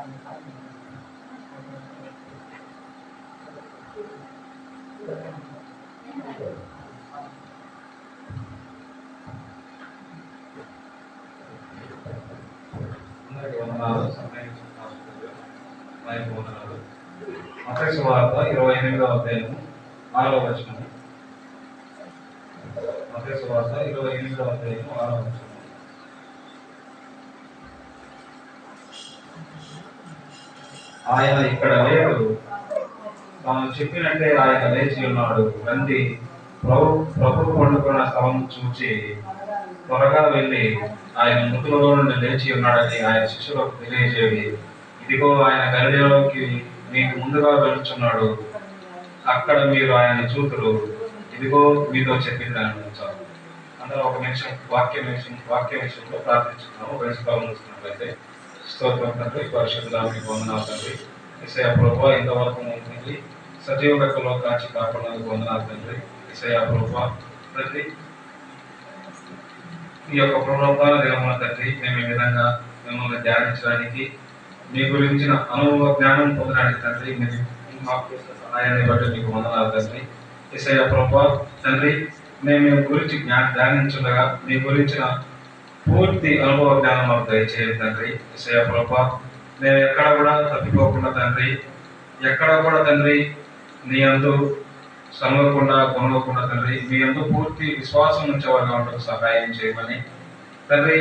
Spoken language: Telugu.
అందరికీ వందనాలు. వందనాలు. మత్తయి సువార్త 28వ అధ్యాయము 6వ వచనం. మత్తయి సువార్త 28వ అధ్యాయము 6వ వచనం. ఆయన ఇక్కడ లేడు, తాను చెప్పినట్టే ఆయన లేచి ఉన్నాడు. రండి, ప్రభు పండుకున్న స్థలం చూచి త్వరగా వెళ్ళి ఆయన మృతులలో నుండి లేచి ఉన్నాడని ఆయన శిష్యులకు తెలియజేయండి. ఇదిగో ఆయన గలిలయలోకి మీకు ముందుగా వెళ్తున్నాడు, అక్కడ మీరు ఆయన చూతురు. ఇదిగో మీతో చెప్పింది ఆయన ఉంచాలి. అందరూ ఒక నిమిషం వాక్య విషయంలో ప్రార్థించుకున్నాము. వేసుకోవాలని చూస్తున్నట్లయితే స్తోత్రం తండ్రి, పరిశుద్ధులకు వందనాలు తండ్రి. యేసయ్య ప్రభువా, ఇంతవరకు ఉంటుంది సజీవ లెక్కలో కాచి కాపాడడానికి వందనాలు తండ్రి. యేసయ్య ప్రభువా, ప్రతి ఈ యొక్క పునరుద్ధాన దినమున తండ్రి మేము ఈ విధంగా మిమ్మల్ని ధ్యానించడానికి, మీ గురించిన అనుభవ జ్ఞానం పొందడానికి తండ్రి మీరు మాకు సహాయాన్ని బట్టి మీకు వందనాలు తండ్రి. యేసయ్య ప్రభువా తండ్రి, మేము మీ గురించి ధ్యానించుండగా మీ గురించిన పూర్తి అనుభవ జ్ఞానం మాకు దయచేయండి తండ్రి. యేసయ్య ప్రభువా, మేము ఎక్కడ కూడా తప్పిపోకుండా తండ్రి, ఎక్కడ కూడా తండ్రి నీ యందు సమకుండా కొనకుండా తండ్రి, మీ యందు పూర్తి విశ్వాసం ఉంచేవారుగా ఉండటం సహాయం చేయమని తండ్రి.